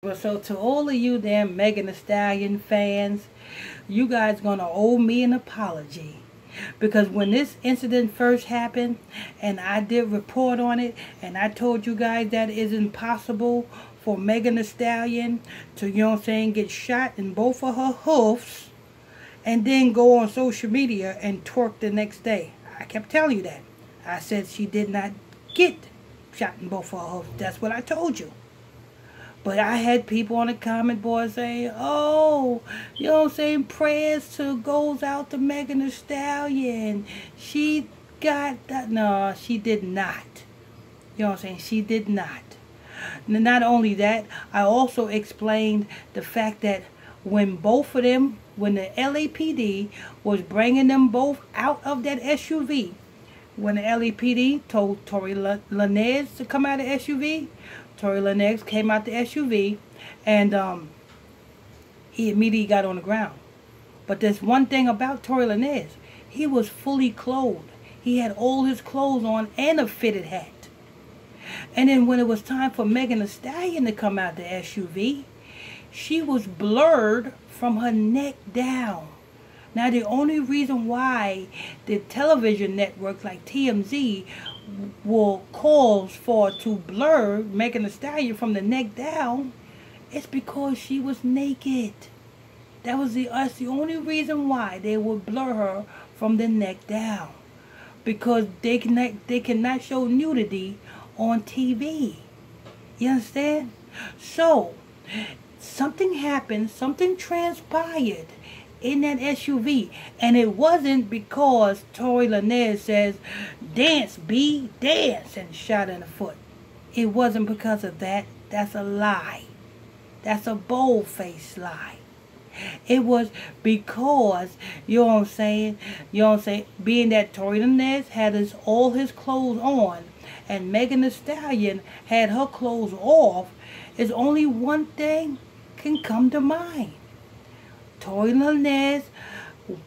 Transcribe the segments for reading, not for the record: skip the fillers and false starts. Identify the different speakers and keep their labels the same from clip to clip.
Speaker 1: Well, so to all of you damn Megan Thee Stallion fans, you guys gonna owe me an apology. Because when this incident first happened, and I did report on it, and I told you guys that it is impossible for Megan Thee Stallion to, you know what I'm saying, get shot in both of her hoofs, and then go on social media and twerk the next day. I kept telling you that. I said she did not get shot in both of her hoofs. That's what I told you. But I had people on the comment board saying, oh, you know what I'm saying, prayers to goes out to Megan Thee Stallion. She got that. No, she did not. You know what I'm saying? She did not. Not only that, I also explained the fact that when both of them, when the LAPD was bringing them both out of that SUV, when the LAPD told Torey Lanez to come out of the SUV, Torey Lanez came out the SUV, and he immediately got on the ground. But there's one thing about Torey Lanez. He was fully clothed. He had all his clothes on and a fitted hat. And then when it was time for Megan Thee Stallion to come out the SUV, she was blurred from her neck down. Now, the only reason why the television networks like TMZ will cause for to blur Megan Thee Stallion from the neck down is because she was naked. That's the only reason why they would blur her from the neck down, because they cannot show nudity on TV. You understand? So something happened, something transpired in that SUV, and it wasn't because Torey Lanez says, dance B, dance, and shot in the foot. It wasn't because of that. That's a lie. That's a bold-faced lie. It was because, you know what I'm saying, being that Torey Lanez had all his clothes on and Megan Thee Stallion had her clothes off, is only one thing can come to mind. Torey Lanez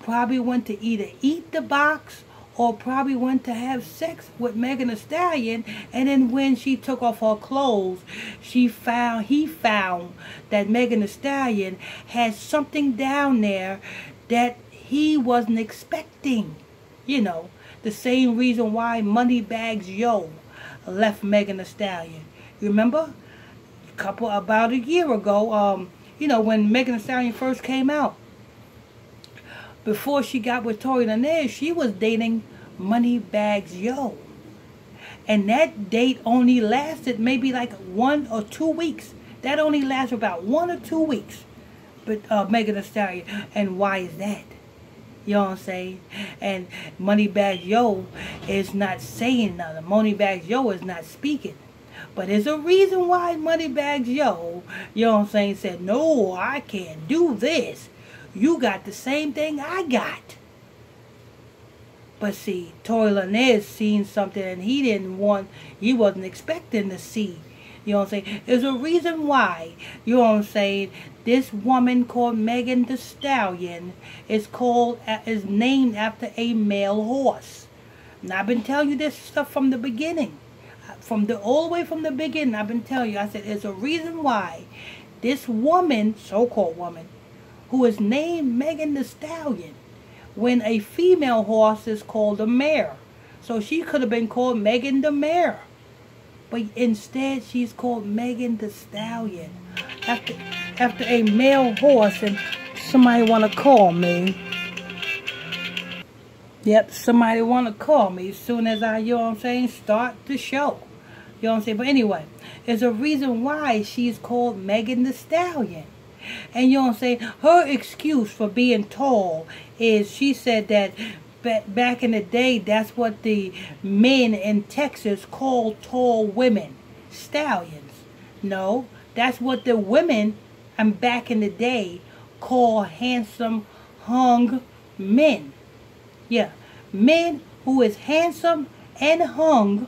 Speaker 1: probably went to either eat the box or probably went to have sex with Megan Thee Stallion, and then when she took off her clothes, he found that Megan Thee Stallion had something down there that he wasn't expecting. You know, the same reason why Moneybags Yo left Megan Thee Stallion. You remember? About a year ago, you know, when Megan Thee Stallion first came out, before she got with Torey Lanez, she was dating Moneybags Yo. And that date only lasted maybe like 1 or 2 weeks. That only lasted about 1 or 2 weeks. But Megan Thee Stallion. And why is that? You know what I'm saying? And Moneybags Yo is not saying nothing. Moneybags Yo is not speaking. But there's a reason why Moneybags Yo, you know what I'm saying, said, no, I can't do this. You got the same thing I got. But see, Torey Lanez seen something and he wasn't expecting to see. You know what I'm saying? There's a reason why, you know what I'm saying, this woman called Megan Thee Stallion is named after a male horse. And I've been telling you this stuff from the beginning. All the way from the beginning, I've been telling you, I said, there's a reason why this woman, so-called woman, who is named Megan Thee Stallion, when a female horse is called a mare. So she could have been called Megan the Mare. But instead, she's called Megan Thee Stallion. After a male horse, and somebody want to call me. Yep, somebody want to call me as soon as I, you know what I'm saying, start the show. You know what I'm saying? But anyway, there's a reason why she's called Megan Thee Stallion. And you know what I'm saying? Her excuse for being tall is she said that back in the day, that's what the men in Texas called tall women. Stallions. No, that's what the women back in the day call handsome, hung men. Yeah, men who is handsome and hung.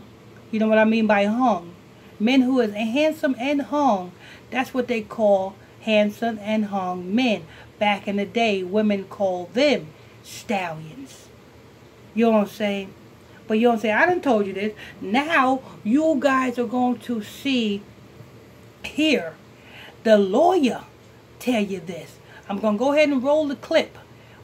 Speaker 1: You know what I mean by hung? Men who is handsome and hung. That's what they call handsome and hung men. Back in the day, women called them stallions. You know what I'm saying? But you know what I'm saying? I done told you this. Now, you guys are going to hear the lawyer tell you this. I'm going to go ahead and roll the clip.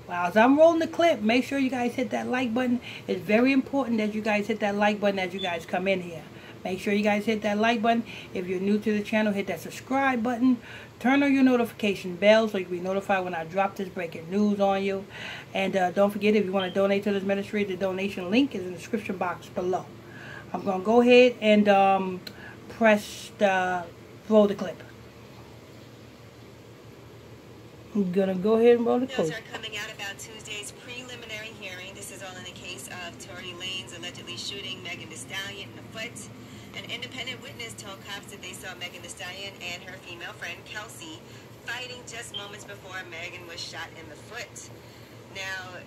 Speaker 1: Well, as I'm rolling the clip, make sure you guys hit that like button. It's very important that you guys hit that like button as you guys come in here. Make sure you guys hit that like button. If you're new to the channel, hit that subscribe button. Turn on your notification bell so you can be notified when I drop this breaking news on you. And don't forget, if you want to donate to this ministry, the donation link is in the description box below. I'm going to go ahead and roll the clip. I'm going to go ahead and roll the clip.
Speaker 2: News are coming out about Tuesday's preliminary hearing. This is all in the case of Tory Lanez allegedly shooting Megan Thee Stallion in the foot. An independent witness told cops that they saw Megan Thee Stallion and her female friend Kelsey fighting just moments before Megan was shot in the foot. Now,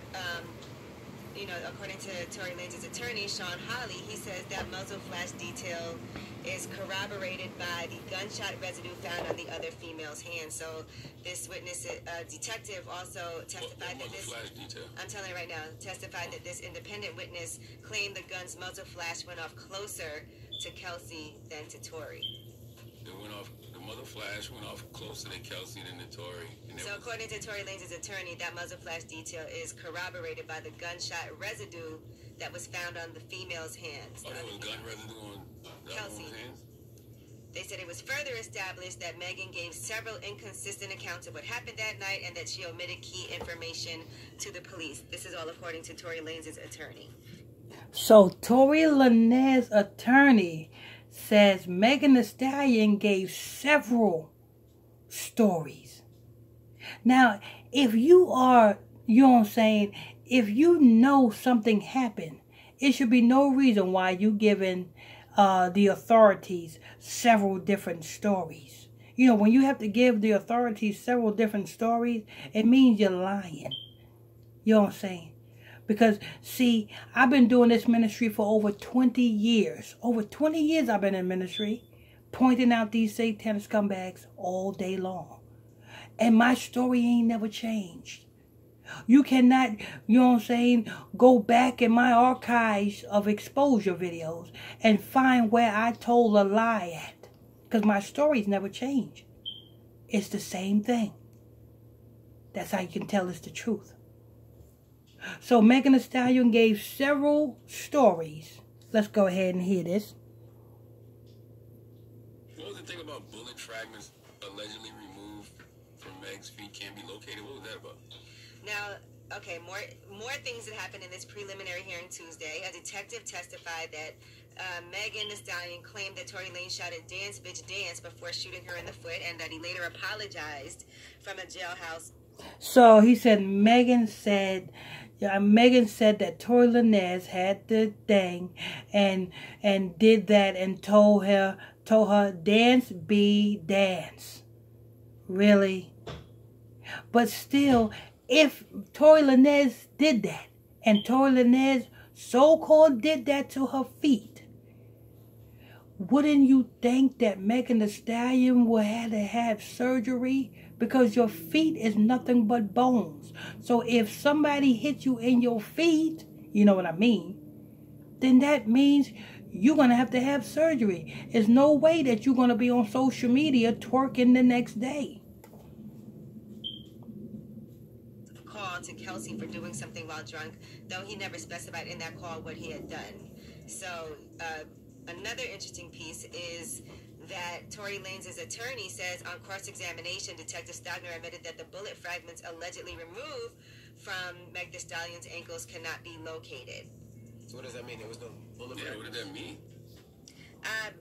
Speaker 2: according to Tory Lanez's attorney, Sean Hawley, he says that muzzle flash detail is corroborated by the gunshot residue found on the other female's hand. So this witness, detective, also testified that this, I'm telling you right now, testified that this independent witness claimed the gun's muzzle flash went off closer to Kelsey than to Tory.
Speaker 3: The muzzle flash went off closer to Kelsey than to Tory.
Speaker 2: So according to Tory Lanez's attorney, that muzzle flash detail is corroborated by the gunshot residue that was found on the female's hands.
Speaker 3: Oh, there was gun residue on Kelsey's hands?
Speaker 2: They said it was further established that Megan gave several inconsistent accounts of what happened that night and that she omitted key information to the police. This is all according to Tory Lanez's attorney.
Speaker 1: So Tory Lanez's attorney says Megan Thee Stallion gave several stories. Now, if you are, you know what I'm saying, if you know something happened, it should be no reason why you giving the authorities several different stories. You know, when you have to give the authorities several different stories, it means you're lying. You know what I'm saying? Because, see, I've been doing this ministry for over 20 years. Over 20 years I've been in ministry, pointing out these satanic scumbags all day long. And my story ain't never changed. You cannot, you know what I'm saying, go back in my archives of exposure videos and find where I told a lie at. Because my stories never change. It's the same thing. That's how you can tell it's the truth. So Megan Thee Stallion gave several stories. Let's go ahead and hear this.
Speaker 3: What was the thing about bullet fragments allegedly removed from Meg's feet can't be located? What was that about?
Speaker 2: Now, okay, more things that happened in this preliminary hearing Tuesday. A detective testified that Megan Thee Stallion claimed that Tory Lanez shot a dance bitch dance before shooting her in the foot, and that he later apologized from a jailhouse.
Speaker 1: So he said Megan said that Tory Lanez had the thing and did that and told her dance be dance. Really? But still, if Tory Lanez did that and Tory Lanez so-called did that to her feet, wouldn't you think that Megan Thee Stallion would have to have surgery? Because your feet is nothing but bones. So if somebody hits you in your feet, you know what I mean, then that means you're going to have surgery. There's no way that you're going to be on social media twerking the next day.
Speaker 2: Call to Kelsey for doing something while drunk, though he never specified in that call what he had done. So another interesting piece is that Tory Lanez's attorney says on cross-examination, Detective Stagner admitted that the bullet fragments allegedly removed from Meg Thee Stallion's ankles cannot be located.
Speaker 3: So what does that mean? There was no bullet fragments? What did that mean?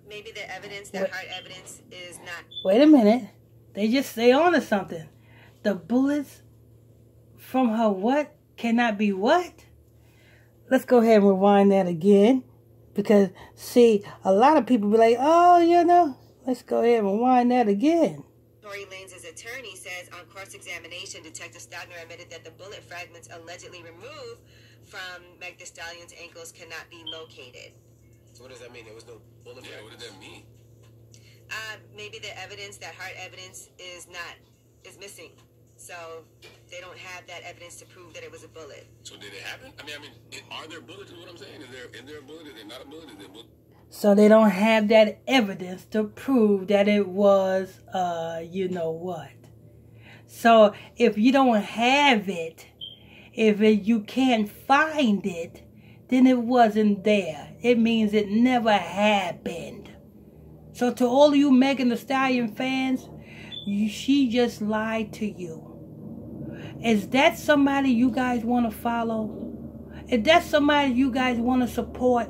Speaker 2: Maybe the evidence, the hard evidence, is not...
Speaker 1: Wait a minute. They just say on to something. The bullets from her what cannot be what? Let's go ahead and rewind that again. Because, see, a lot of people be like, oh, you know, let's go ahead and rewind that again.
Speaker 2: Tory Lanez's attorney says on cross-examination, Detective Stagner admitted that the bullet fragments allegedly removed from Meg Thee Stallion's ankles cannot be located.
Speaker 3: So what does that mean? There was no bullet fragments? What did that mean?
Speaker 2: Maybe the evidence, that hard evidence, is missing. So they don't have that evidence to prove that it was a bullet.
Speaker 3: So did it happen? I mean, are there bullets? Is what I'm saying. Is there a bullet? Is there not a bullet? Is there a bullet?
Speaker 1: So they don't have that evidence to prove that it was, you know what. So if you don't have it, you can't find it, then it wasn't there. It means it never happened. So to all of you Megan Thee Stallion fans, she just lied to you. Is that somebody you guys want to follow? Is that somebody you guys want to support?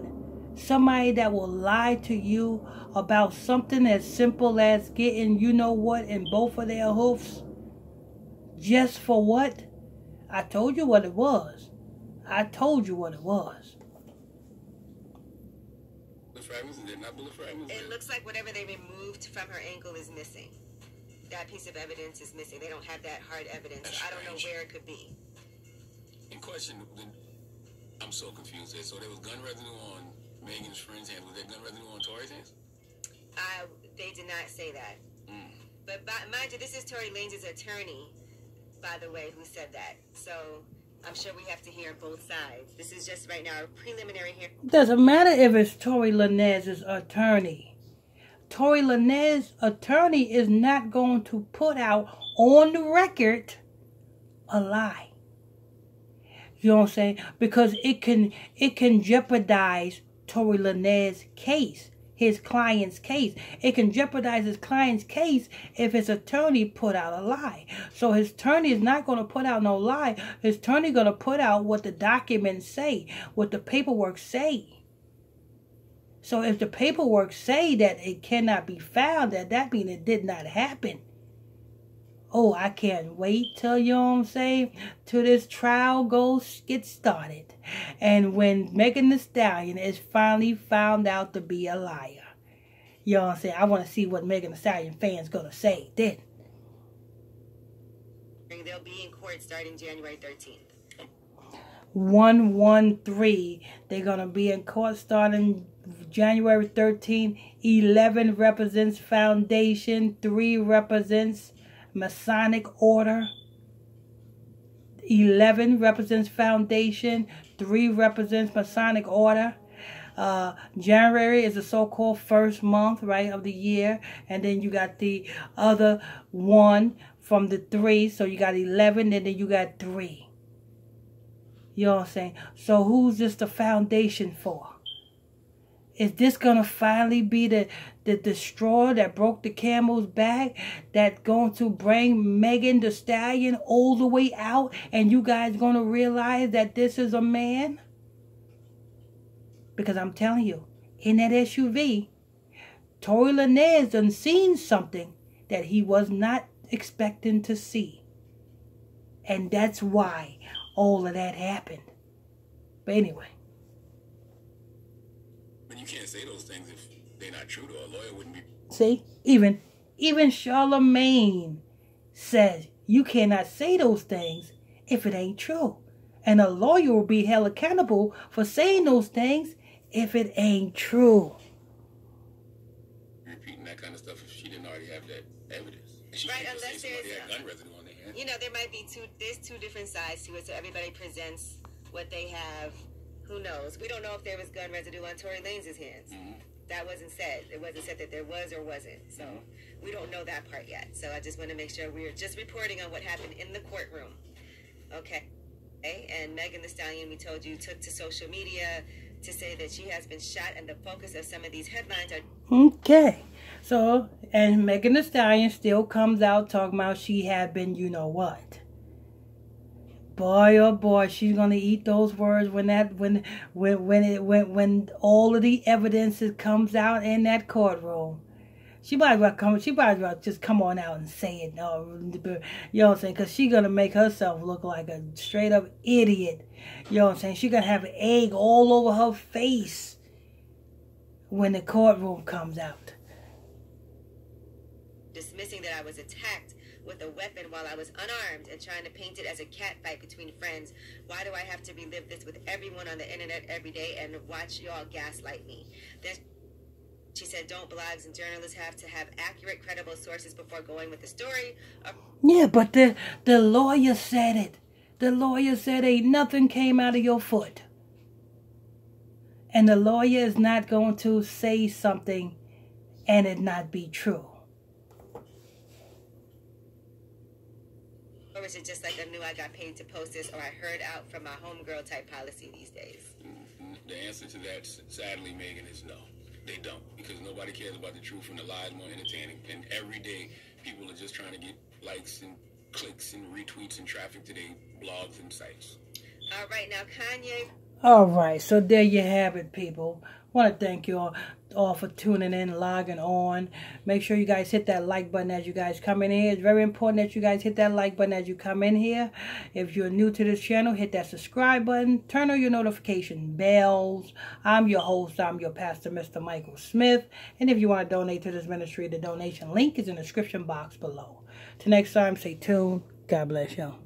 Speaker 1: Somebody that will lie to you about something as simple as getting, you know what, in both of their hoofs? Just for what? I told you what it was. I told you what it was.
Speaker 2: It looks like whatever they removed from her ankle is missing. That piece of evidence is missing. They don't have that hard evidence. So I don't know where it could be.
Speaker 3: In question, I'm so confused there. So there was gun residue on Megan's friend's hands. Was there gun residue on Torey's hands?
Speaker 2: They did not say that. But mind you, this is Tory Lanez's attorney, by the way, who said that. So I'm sure we have to hear both sides. This is just right now a preliminary hearing.
Speaker 1: Doesn't matter if it's Tory Lanez's attorney. Tory Lanez's attorney is not going to put out on the record a lie. You know what I'm saying? Because it can jeopardize Tory Lanez's case, his client's case. It can jeopardize his client's case if his attorney put out a lie. So his attorney is not going to put out no lie. His attorney going to put out what the documents say, what the paperwork say. So if the paperwork say that it cannot be found, that means it did not happen. Oh, I can't wait till, you know what I'm saying, till this trial gets started. And when Megan Thee Stallion is finally found out to be a liar. You know what I'm saying? I want to see what Megan Thee Stallion fans going to say then.
Speaker 2: They'll be in court starting January 13th.
Speaker 1: 113. They're going to be in court starting January 13th. 11 represents Foundation. 3 represents Masonic Order. 11 represents Foundation. 3 represents Masonic Order. January is the so-called first month, right, of the year. And then you got the other one from the 3. So you got 11 and then you got 3. You know what I'm saying? So who's this the foundation for? Is this going to finally be the straw that broke the camel's back that's going to bring Megan Thee Stallion all the way out and you guys going to realize that this is a man? Because I'm telling you, in that SUV, Tory Lanez done seen something that he was not expecting to see. And that's why all of that happened. But anyway.
Speaker 3: But you can't say those things if they're not true, though. A lawyer wouldn't be.
Speaker 1: See, even Charlemagne says you cannot say those things if it ain't true. And a lawyer will be held accountable for saying those things if it ain't true.
Speaker 3: Repeating that kind of stuff if she didn't already have that evidence.
Speaker 2: Right, unless there's
Speaker 3: gun residue on their hand.
Speaker 2: You know, there might be there's two different sides to it, so everybody presents what they have. Who knows? We don't know if there was gun residue on Tory Lanez's hands. That wasn't said. It wasn't said that there was or wasn't. So we don't know that part yet. So I just want to make sure we're just reporting on what happened in the courtroom. Okay. And Megan Thee Stallion, we told you, took to social media to say that she has been shot, and the focus of some of these headlines are...
Speaker 1: Okay. So, and Megan Thee Stallion still comes out talking about she had been, you know what. Boy, oh boy, she's gonna eat those words when all of the evidence comes out in that courtroom. She might as well just come on out and say it. You know what I'm saying? Because she's gonna make herself look like a straight up idiot. You know what I'm saying? She's gonna have egg all over her face when the courtroom comes out.
Speaker 2: Dismissing that I was attacked with a weapon while I was unarmed and trying to paint it as a cat fight between friends. Why do I have to relive this with everyone on the internet every day and watch y'all gaslight me? Then she said, don't blogs and journalists have to have accurate, credible sources before going with the story?
Speaker 1: Yeah, but the lawyer said it. The lawyer said ain't nothing came out of your foot. And the lawyer is not going to say something and it not be true.
Speaker 2: Or is it just like I knew I got paid to post this, or I heard out from my homegirl type policy these days?
Speaker 3: The answer to that, sadly, Megan, is no. They don't, because nobody cares about the truth and the lies more entertaining. And every day, people are just trying to get likes and clicks and retweets and traffic to their blogs and sites.
Speaker 2: All right, now Kanye.
Speaker 1: All right, so there you have it, people. Want to thank you all for tuning in, logging on. Make sure you guys hit that like button as you guys come in here. It's very important that you guys hit that like button as you come in here. If you're new to this channel, hit that subscribe button. Turn on your notification bells. I'm your host. I'm your pastor, Mr. Michael Smith. And if you want to donate to this ministry, the donation link is in the description box below. Till next time, stay tuned. God bless y'all.